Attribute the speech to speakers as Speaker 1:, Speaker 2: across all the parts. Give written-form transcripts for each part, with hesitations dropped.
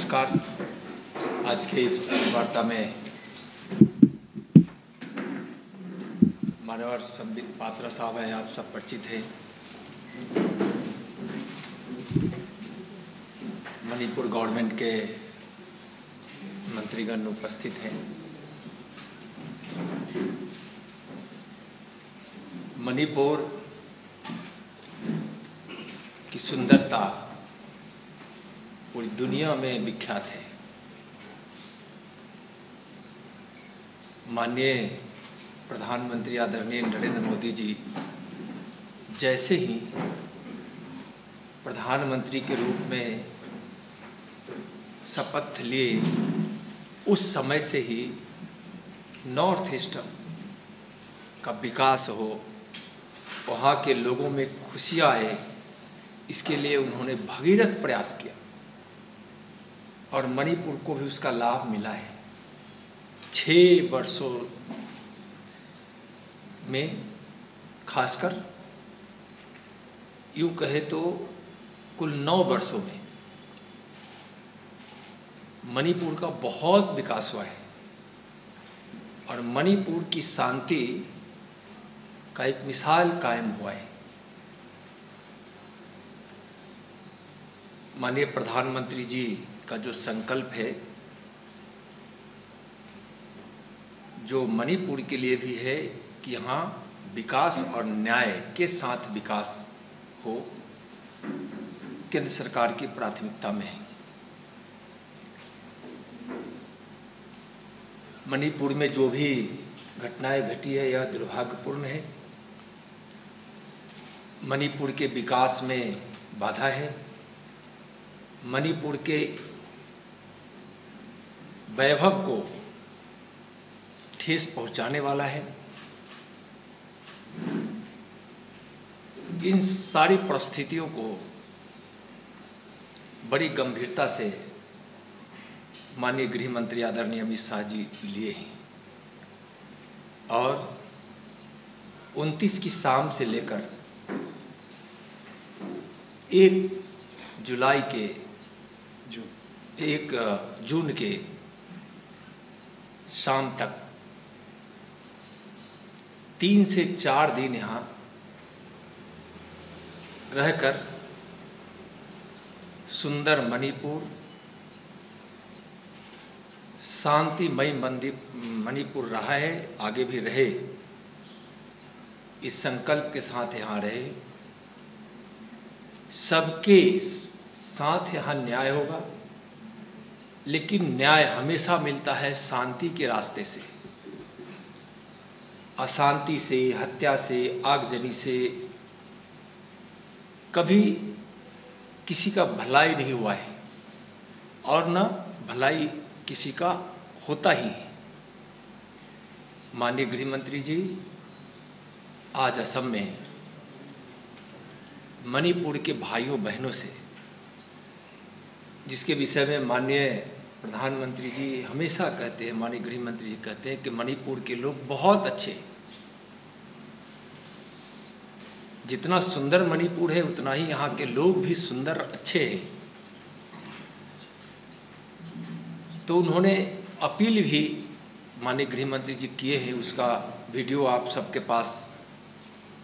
Speaker 1: नमस्कार। आज के इस प्रेस वार्ता में माननीय संबित पात्रा साहब हैं, आप सब परिचित हैं। मणिपुर गवर्नमेंट के मंत्रीगण उपस्थित हैं। मणिपुर की सुंदरता पूरी दुनिया में विख्यात है। माननीय प्रधानमंत्री आदरणीय नरेंद्र मोदी जी जैसे ही प्रधानमंत्री के रूप में शपथ लिए, उस समय से ही नॉर्थ ईस्ट का विकास हो, वहाँ के लोगों में खुशियाँ आए, इसके लिए उन्होंने भगीरथ प्रयास किया और मणिपुर को भी उसका लाभ मिला है। 6 वर्षों में, खासकर यूँ कहे तो कुल 9 वर्षों में मणिपुर का बहुत विकास हुआ है और मणिपुर की शांति का एक मिसाल कायम हुआ है। माननीय प्रधानमंत्री जी का जो संकल्प है, जो मणिपुर के लिए भी है कि यहाँ विकास और न्याय के साथ विकास हो, केंद्र सरकार की प्राथमिकता में है। मणिपुर में जो भी घटनाएं घटी है, यह दुर्भाग्यपूर्ण है। मणिपुर के विकास में बाधा है, मणिपुर के वैभव को ठेस पहुंचाने वाला है। इन सारी परिस्थितियों को बड़ी गंभीरता से माननीय गृह मंत्री आदरणीय अमित शाह जी लिए हैं और 29 की शाम से लेकर 1 जून के शाम तक 3 से 4 दिन यहाँ रहकर सुंदर मणिपुर, शांतिमय मणिपुर रहा है, आगे भी रहे, इस संकल्प के साथ यहाँ रहे। सबके साथ यहाँ न्याय होगा, लेकिन न्याय हमेशा मिलता है शांति के रास्ते से। अशांति से, हत्या से, आगजनी से कभी किसी का भलाई नहीं हुआ है और न भलाई किसी का होता ही है। माननीय गृह मंत्री जी आज असम में मणिपुर के भाइयों बहनों से, जिसके विषय में माननीय प्रधानमंत्री जी हमेशा कहते हैं, माननीय गृह मंत्री जी कहते हैं कि मणिपुर के लोग बहुत अच्छे, जितना सुंदर मणिपुर है उतना ही यहाँ के लोग भी सुंदर अच्छे हैं। तो उन्होंने अपील भी माननीय गृह मंत्री जी किए हैं, उसका वीडियो आप सबके पास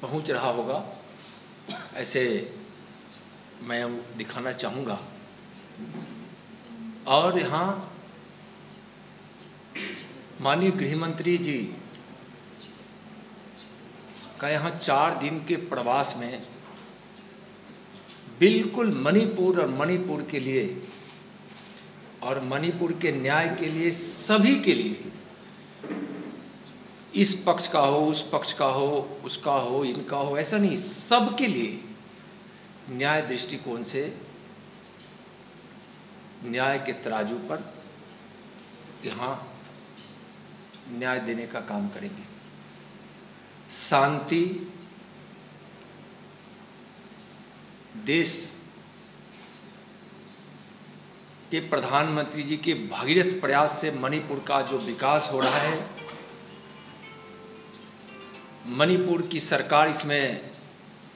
Speaker 1: पहुँच रहा होगा, ऐसे मैं दिखाना चाहूँगा। और यहाँ माननीय गृह मंत्री जी का यहाँ 4 दिन के प्रवास में बिल्कुल मणिपुर और मणिपुर के लिए और मणिपुर के न्याय के लिए, सभी के लिए, इस पक्ष का हो, उस पक्ष का हो, उसका हो, इनका हो, ऐसा नहीं, सबके लिए न्याय दृष्टिकोण से न्याय के तराजू पर यहाँ न्याय देने का काम करेंगे। शांति, देश के प्रधानमंत्री जी के भगीरथ प्रयास से मणिपुर का जो विकास हो रहा है, मणिपुर की सरकार इसमें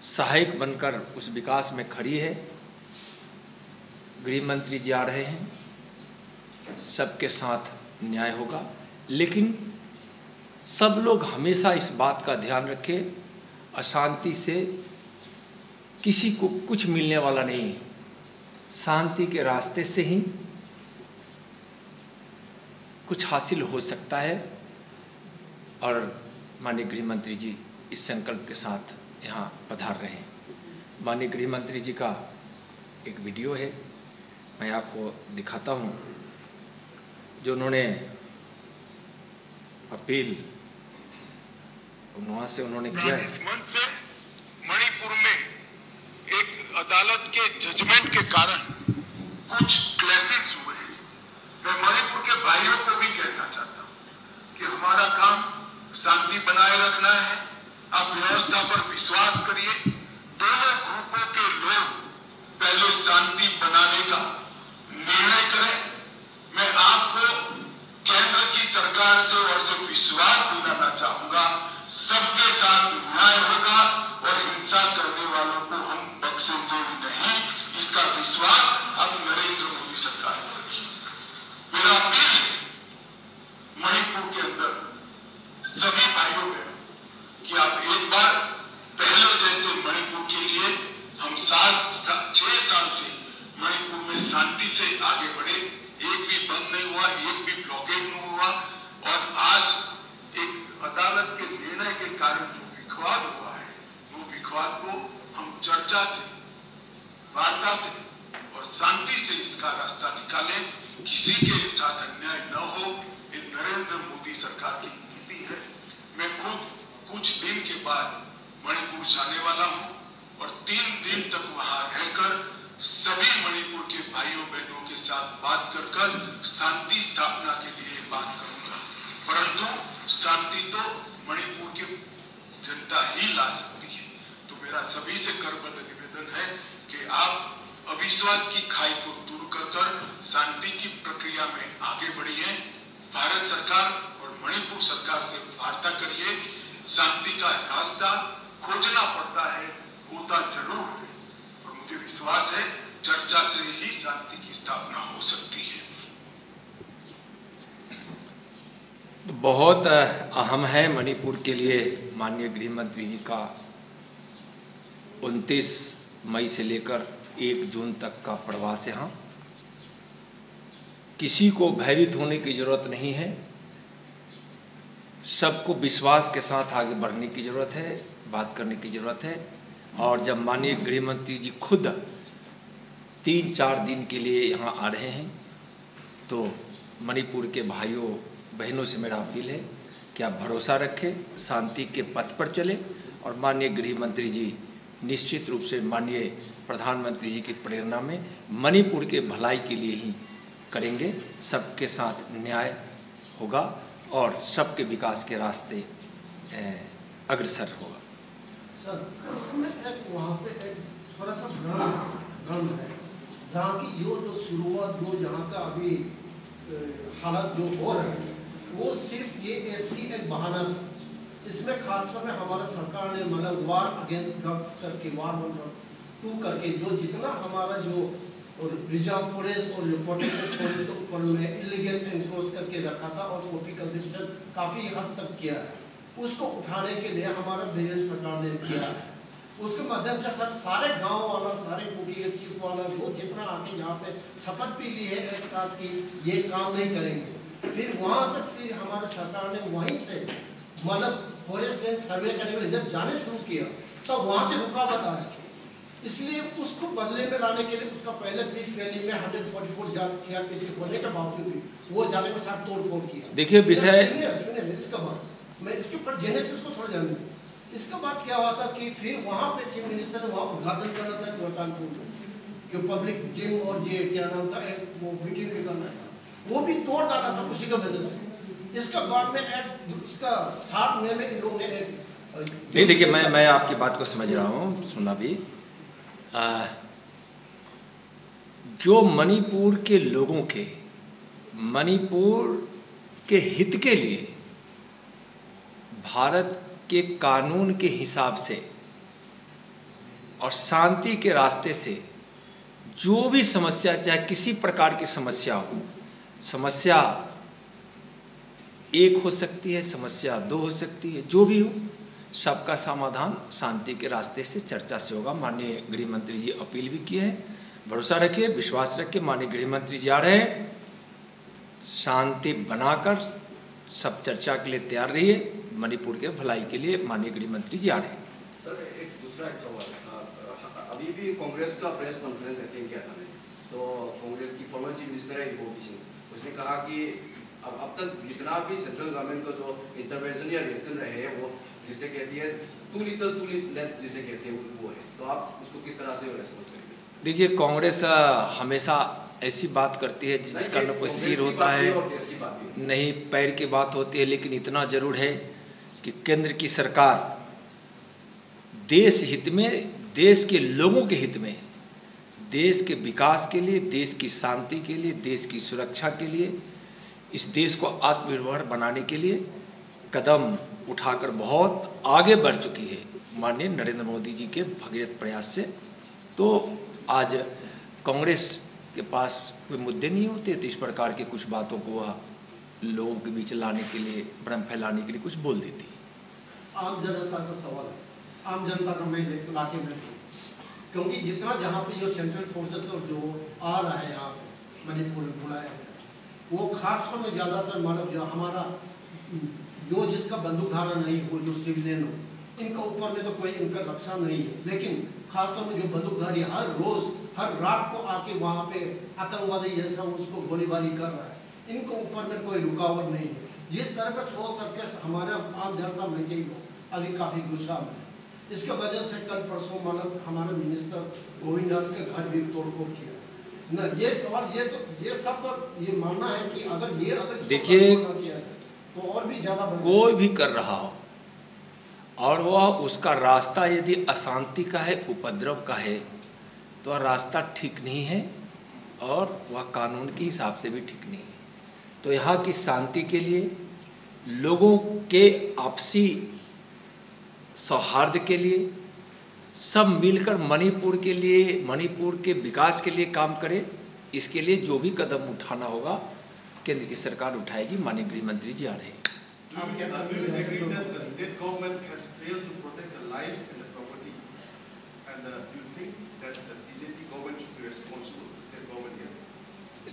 Speaker 1: सहायक बनकर उस विकास में खड़ी है। गृह मंत्री जी आ रहे हैं सबके साथ न्याय होगा, लेकिन सब लोग हमेशा इस बात का ध्यान रखें, अशांति से किसी को कुछ मिलने वाला नहीं है। शांति के रास्ते से ही कुछ हासिल हो सकता है। और माननीय गृह मंत्री जी इस संकल्प के साथ यहाँ पधार रहे हैं। माननीय गृह मंत्री जी का एक वीडियो है, मैं आपको दिखाता हूँ, जो उन्होंने अपील वहाँ से उन्होंने किया है।
Speaker 2: इस मंच से मणिपुर में एक अदालत के जजमेंट के कारण कुछ क्लैशेस हुए। मैं मणिपुर के भाइयों को भी कहना चाहता हूँ कि हमारा काम शांति बनाए रखना है। आप व्यवस्था पर विश्वास करिए। दोनों ग्रुपों के लोग पहले शांति बनाने का निर्णय करें। मैं आपको केंद्र की सरकार से और से विश्वास दिलाना चाहूंगा, सबके साथ न्याय होगा और हिंसा करने वालों को हम बख्शेंगे नहीं। इसका विश्वास अब नरेंद्र मोदी सरकार को रखिए। मेरा अपील है मणिपुर के अंदर सभी भाइयों बहनों कि आप एक बार पहले जैसे मणिपुर के लिए हम 6 साल से मणिपुर में शांति से आगे बढ़े। एक भी बंद नहीं हुआ, एक भी ब्लॉकेड नहीं हुआ। और आज एक अदालत के निर्णय के कारण जो विवाद हुआ है, वो विवाद को हम चर्चा से, वार्ता से और शांति से इसका रास्ता निकालें। किसी के साथ अन्याय न हो, ये नरेंद्र मोदी सरकार की नीति है। मैं खुद कुछ दिन के बाद मणिपुर जाने वाला हूं और 3 दिन तक वहां रहकर सभी मणिपुर के भाइयों बहनों के साथ बात कर शांति स्थापना के लिए बात करूंगा। परंतु शांति तो मणिपुर की जनता ही ला सकती है। तो मेरा सभी से करबद्ध निवेदन है कि आप अविश्वास की खाई को दूर कर शांति की प्रक्रिया में आगे बढ़िए। भारत सरकार और मणिपुर सरकार से वार्ता करिए। शांति का रास्ता खोजना पड़ता है, होता जरूर है, और मुझे विश्वास है चर्चा से ही शांति की स्थापना हो सकती है।
Speaker 1: बहुत अहम है मणिपुर के लिए माननीय गृह मंत्री जी का 29 मई से लेकर 1 जून तक का प्रवास यहाँ। किसी को भयभीत होने की जरूरत नहीं है, सबको विश्वास के साथ आगे बढ़ने की जरूरत है, बात करने की जरूरत है। और जब माननीय गृह मंत्री जी खुद 3-4 दिन के लिए यहाँ आ रहे हैं, तो मणिपुर के भाइयों बहनों से मेरा अपील है कि आप भरोसा रखें, शांति के पथ पर चले। और माननीय गृह मंत्री जी निश्चित रूप से माननीय प्रधानमंत्री जी की प्रेरणा में मणिपुर के भलाई के लिए ही करेंगे। सबके साथ न्याय होगा और सबके विकास के रास्ते अग्रसर होगा।
Speaker 3: सर, इसमें एक वहाँ पे एक थोड़ा सा भ्रम है, जहाँ की जो शुरुआत जो यहाँ का अभी हालत जो हो रहा है, वो सिर्फ ये ST एक बहाना था। इसमें खासतौर में हमारा सरकार ने मतलब वार अगेंस्ट ड्रग्स करके, वार ऑन ड्रग्स 2 करके, जो जितना हमारा जो रिजर्व फॉरेस्ट और जो प्रोटेक्टेड फॉरेस्ट के ऊपर में इलीगल एनक्रोच करके रखा था और कॉपी कंजप्शन काफ़ी हद तक किया है, उसको उठाने के लिए हमारा बीजेपी सरकार ने किया है। उसके माध्यम से सर सारे गांव वाला, सारे कुकी के चीफ वाला जो जितना आके यहाँ पे शपथ भी ली है एक साथ की ये काम नहीं करेंगे। फिर वहाँ से फिर हमारे सरकार ने वहीं से मतलब फॉरेस्ट रेंज सर्वे करने के लिए जब जाने शुरू किया तब वहाँ से रुकावट आया। इसलिए उसको बदले में लाने के लिए उसका पहले पीस रैली में 144 CRPC होने के बावजूद भी वो जाने के साथ तोड़फोड़ किया।
Speaker 1: देखिए विषय
Speaker 3: इसका बाद मैं इसके ऊपर जेनेसिस को थोड़ा जानूँ। इसके बाद क्या हुआ था कि फिर वहाँ पे चीफ मिनिस्टर ने वहाँ उद्घाटन करना था चौटानपुर में, जो पब्लिक जिम और ये क्या नाम था एक वो मीटिंग भी करना था, वो भी तोड़ डाला था उसी का वजह से। इसका बाद में एक इसका 3 मई में इन लोगों ने
Speaker 1: नहीं, देखिए मैं आपकी बात को समझ रहा हूँ, सुना भी। जो मणिपुर के लोगों के, मणिपुर के हित के लिए भारत के कानून के हिसाब से और शांति के रास्ते से जो भी समस्या, चाहे किसी प्रकार की समस्या हो, समस्या एक हो सकती है, समस्या दो हो सकती है, जो भी हो सबका समाधान शांति के रास्ते से, चर्चा से होगा। माननीय गृह मंत्री जी अपील भी किए हैं, भरोसा रखिए, विश्वास रखिए, माननीय गृह मंत्री जी आ रहे हैं, शांति बनाकर सब चर्चा के लिए तैयार रहिए। मणिपुर के भलाई के लिए माननीय गृह मंत्री जी आ रहे हैं।
Speaker 4: सर एक दूसरा सवाल, अभी भी कांग्रेस का प्रेस कॉन्फ्रेंस अटेंड किया था मैंने, तो कांग्रेस की फॉर्मर चीफ मिनिस्टर है गोपी सिंह, उसने कहा कि अब तक जितना भी सेंट्रल गवर्नमेंट का जो इंटरवेंशन या रिएक्शन रहे हैं वो जिसे कहती है टू लिटिल जिसे कहते हैं वो है, तो आप उसको किस तरह से रेस्पॉन्स करेंगे?
Speaker 1: देखिए, कांग्रेस हमेशा ऐसी बात करती है जिसका न कोई सिर होता है, नहीं पैर की बात होती है, लेकिन इतना जरूर है कि केंद्र की सरकार देश हित में, देश के लोगों के हित में, देश के विकास के लिए, देश की शांति के लिए, देश की सुरक्षा के लिए, इस देश को आत्मनिर्भर बनाने के लिए कदम उठाकर बहुत आगे बढ़ चुकी है माननीय नरेंद्र मोदी जी के भगीरथ प्रयास से। तो आज कांग्रेस के पास कोई मुद्दे नहीं होते, तो इस प्रकार की कुछ बातों को वह लोगों के बीच लाने के लिए, भ्रम फैलाने के लिए कुछ बोल देती है।
Speaker 3: आम जनता का सवाल है, आम जनता का मैं इलाके में, क्योंकि जितना जहाँ पे जो सेंट्रल फोर्सेस और जो आ रहा है यहाँ मणिपुर में बुलाया, वो खासतौर में ज़्यादातर मानव जो हमारा जो जिसका बंदूक धारा नहीं, वो जो सिविलियन हो, इनका ऊपर में तो कोई इनका रक्षा नहीं है, लेकिन खासतौर में जो बंदूकधारी हर रोज़ हर रात को आके वहाँ पे आतंकवादी जैसा उसको गोलीबारी कर रहा है, इनके ऊपर में कोई रुकावट नहीं है। जिस तरह का सोच करके हमारा आम जनता में के लोग अभी काफ़ी गुस्सा में है। इसके वजह से कल परसों मानव हमारे मिनिस्टर गोविंद दास के घर भी तोड़फोड़ किया न। ये सवाल ये सब पर ये मानना है कि अगर
Speaker 1: देखिए,
Speaker 3: तो और भी ज़्यादा
Speaker 1: कोई भी कर रहा हो और वह उसका रास्ता यदि अशांति का है, उपद्रव का है, तो वह रास्ता ठीक नहीं है और वह कानून के हिसाब से भी ठीक नहीं है। तो यहाँ की शांति के लिए, लोगों के आपसी सौहार्द के लिए सब मिलकर मणिपुर के लिए, मणिपुर के विकास के लिए काम करें। इसके लिए जो भी कदम उठाना होगा केंद्र की सरकार उठाएगी। माननीय गृह मंत्री जी आ रहे हैं।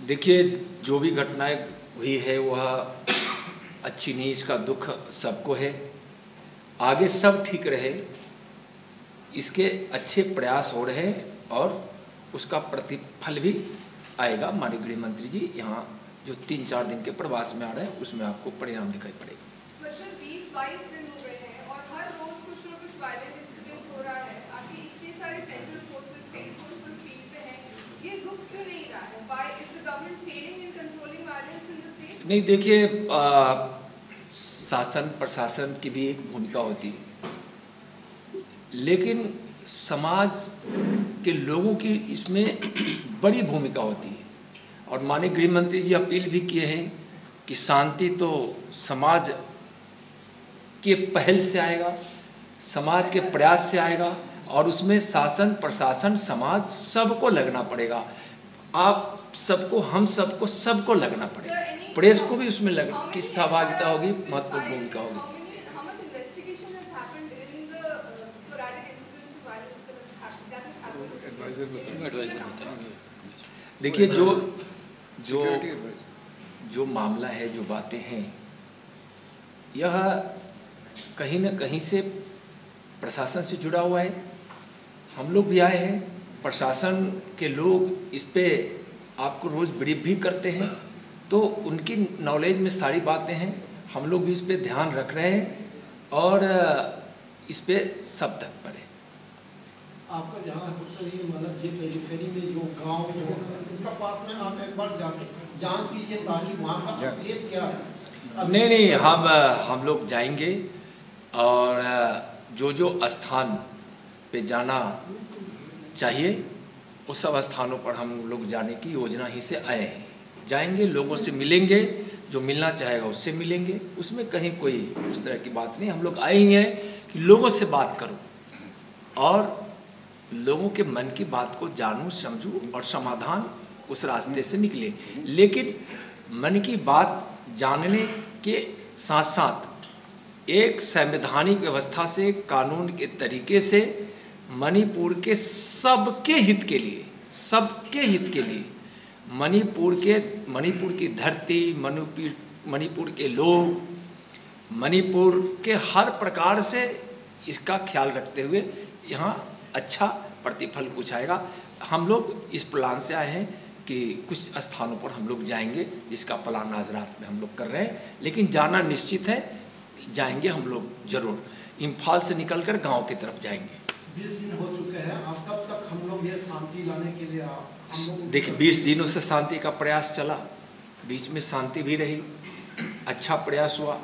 Speaker 1: देखिए, जो भी घटनाएं हुई है वह अच्छी नहीं, इसका दुख सबको है। आगे सब ठीक रहे, इसके अच्छे प्रयास हो रहे हैं और उसका प्रतिफल भी आएगा। माननीय गृह मंत्री जी यहाँ जो 3-4 दिन के प्रवास में आ रहे हैं, उसमें आपको परिणाम दिखाई पड़ेगा।
Speaker 5: 20-22 दिन हो गए हैं और हर रोज कुछ न कुछ वायलेंट इंसिडेंट्स हो रहा है। आखिर इतने सारे central forces, state forces field पे हैं, ये रुक क्यों नहीं रहा है? Why is the government failing in controlling violence in the state?
Speaker 1: नहीं, देखिए, शासन प्रशासन की भी एक भूमिका होती है, लेकिन समाज के लोगों की इसमें बड़ी भूमिका होती है। और माननीय गृह मंत्री जी अपील भी किए हैं कि शांति तो समाज के पहल से आएगा, समाज के प्रयास से आएगा और उसमें शासन प्रशासन समाज सबको लगना पड़ेगा। आप सबको, हम सबको, सबको लगना पड़ेगा। प्रेस को भी उसमें की सहभागिता होगी, महत्वपूर्ण भूमिका होगी। देखिए, जो मामला है, जो बातें हैं, यह कहीं न कहीं से प्रशासन से जुड़ा हुआ है। हम लोग भी आए हैं, प्रशासन के लोग इस पे आपको रोज़ ब्रीफ भी करते हैं, तो उनकी नॉलेज में सारी बातें हैं। हम लोग भी इस पे ध्यान रख रहे हैं और इस पे सब तत्पर है।
Speaker 3: आपका जहाँ मतलब ये पेरीफेरी में जो गांव जो इसका पास में आप एक बार जाके जांच कीजिए ताकि वहाँ का असलियत क्या है।
Speaker 1: नहीं, हम लोग जाएंगे और जो स्थान पे जाना चाहिए उस सब स्थानों पर हम लोग जाने की योजना ही से आए हैं। जाएंगे, लोगों से मिलेंगे, जो मिलना चाहेगा उससे मिलेंगे, उसमें कहीं कोई उस तरह की बात नहीं। हम लोग आए ही हैं कि लोगों से बात करूं और लोगों के मन की बात को जानूं, समझूं और समाधान उस रास्ते से निकले। लेकिन मन की बात जानने के साथ साथ एक संवैधानिक व्यवस्था से, कानून के तरीके से मणिपुर के सबके हित के लिए मणिपुर की धरती, मणिपुर के लोग, मणिपुर के हर प्रकार से इसका ख्याल रखते हुए यहाँ अच्छा प्रतिफल कुछ आएगा। हम लोग इस प्लान से आए हैं कि कुछ स्थानों पर हम लोग जाएंगे, इसका प्लान आज रात में हम लोग कर रहे हैं, लेकिन जाना निश्चित है, जाएंगे हम लोग जरूर। इम्फाल से निकलकर गांव की तरफ जाएंगे।
Speaker 3: 20 दिन हो चुके हैं, अब कब तक हम लोग ये शांति लाने के लिए
Speaker 1: देखिए 20 दिनों से शांति का प्रयास चला, बीच में शांति भी रही, अच्छा प्रयास हुआ,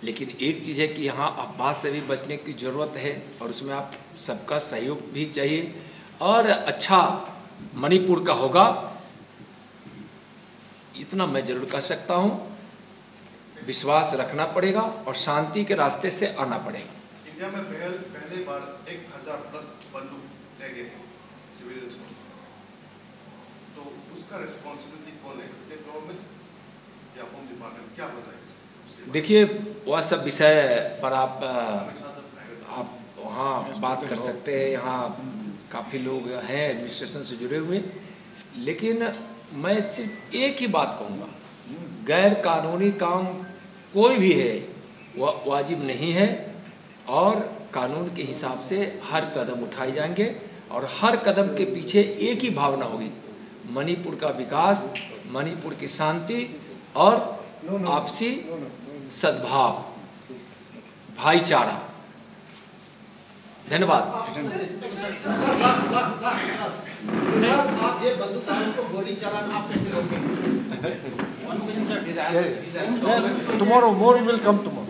Speaker 1: लेकिन एक चीज़ है कि यहाँ अफवाह से भी बचने की ज़रूरत है और उसमें आप सबका सहयोग भी चाहिए और अच्छा मणिपुर का होगा, इतना मैं जरूर कह सकता हूँ। विश्वास रखना पड़ेगा और शांति के रास्ते से आना पड़ेगा।
Speaker 2: इंडिया में पहले बार 1000 प्लस बंदूक ले गए सिविलियंस को, तो उसका रिस्पॉन्सिबिलिटी कौन है? स्टेट गवर्नमेंट या होम डिपार्टमेंट, क्या बताएंगे?
Speaker 1: देखिए वह सब विषय पर आप वहाँ बात कर सकते हैं, यहाँ काफ़ी लोग हैं एडमिनिस्ट्रेशन से जुड़े हुए, लेकिन मैं सिर्फ एक ही बात कहूँगा, गैर कानूनी काम कोई भी है वह वाजिब नहीं है और कानून के हिसाब से हर कदम उठाए जाएंगे और हर कदम के पीछे एक ही भावना होगी, मणिपुर का विकास, मणिपुर की शांति और आपसी सद्भाव, भाईचारा। धन्यवाद।
Speaker 3: आप ये बंदूकधारियों को गोली चलाना आप कैसे रोकेंगे?
Speaker 6: Tomorrow more will come tomorrow.